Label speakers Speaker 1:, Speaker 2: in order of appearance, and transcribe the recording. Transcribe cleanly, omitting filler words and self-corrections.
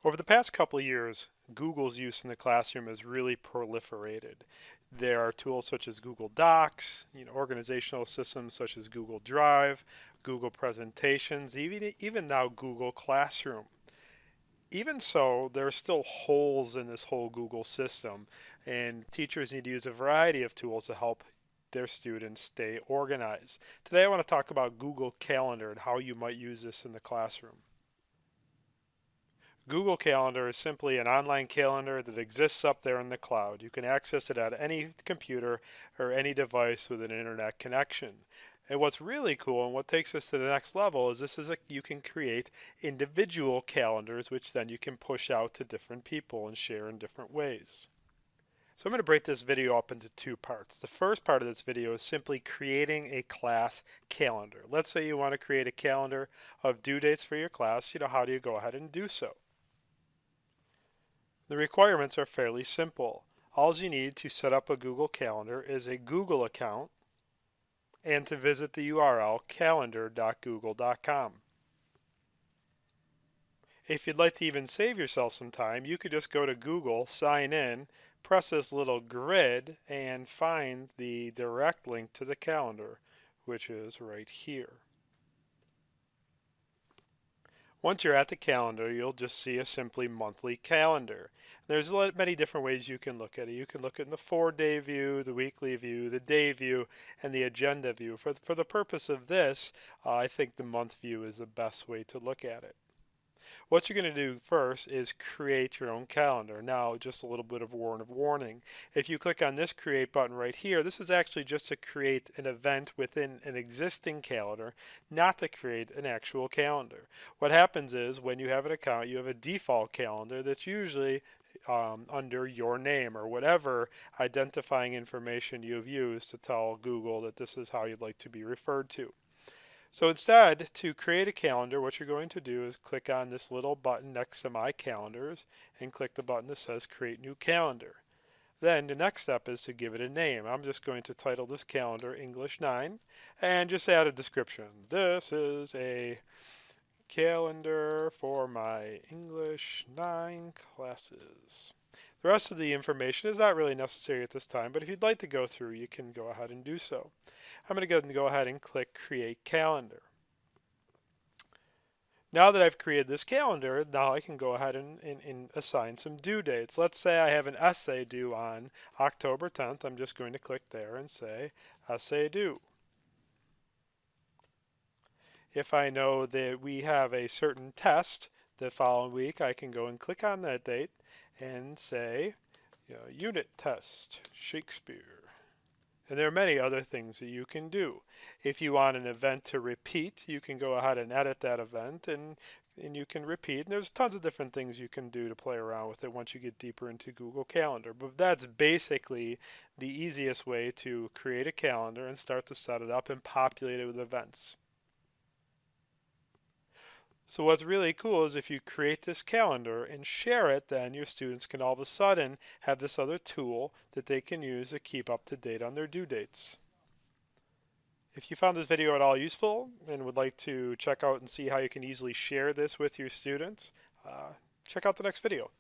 Speaker 1: Over the past couple of years, Google's use in the classroom has really proliferated. There are tools such as Google Docs, organizational systems such as Google Drive, Google Presentations, even now Google Classroom. Even so, there are still holes in this whole Google system, and teachers need to use a variety of tools to help their students stay organized. Today I want to talk about Google Calendar and how you might use this in the classroom. Google Calendar is simply an online calendar that exists up there in the cloud. You can access it at any computer or any device with an internet connection. And what's really cool and what takes us to the next level is you can create individual calendars which then you can push out to different people and share in different ways. So I'm going to break this video up into two parts. The first part of this video is simply creating a class calendar. Let's say you want to create a calendar of due dates for your class. How do you go ahead and do so? The requirements are fairly simple. All you need to set up a Google Calendar is a Google account and to visit the URL calendar.google.com. If you'd like to even save yourself some time, you could just go to Google, sign in, press this little grid, and find the direct link to the calendar, which is right here. Once you're at the calendar, you'll just see a simply monthly calendar. There's many different ways you can look at it. You can look at the 4-day view, the weekly view, the day view, and the agenda view. For the purpose of this, I think the month view is the best way to look at it. What you're going to do first is create your own calendar. Now, just a little bit of word of warning. If you click on this create button right here, this is actually just to create an event within an existing calendar, not to create an actual calendar. What happens is when you have an account, you have a default calendar that's usually under your name or whatever identifying information you've used to tell Google that this is how you'd like to be referred to. So instead, to create a calendar, what you're going to do is click on this little button next to My Calendars and click the button that says Create New Calendar. Then the next step is to give it a name. I'm just going to title this calendar English 9 and just add a description. This is a calendar for my English 9 classes. The rest of the information is not really necessary at this time, but if you'd like to go through, you can go ahead and do so. I'm going to go ahead and click Create Calendar. Now that I've created this calendar, now I can go ahead and assign some due dates. Let's say I have an essay due on October 10th. I'm just going to click there and say Essay Due. If I know that we have a certain test the following week, I can go and click on that date and say, Unit Test, Shakespeare. And there are many other things that you can do. If you want an event to repeat, you can go ahead and edit that event and you can repeat. And there's tons of different things you can do to play around with it once you get deeper into Google Calendar. But that's basically the easiest way to create a calendar and start to set it up and populate it with events. So what's really cool is if you create this calendar and share it, then your students can all of a sudden have this other tool that they can use to keep up to date on their due dates. If you found this video at all useful and would like to check out and see how you can easily share this with your students, check out the next video.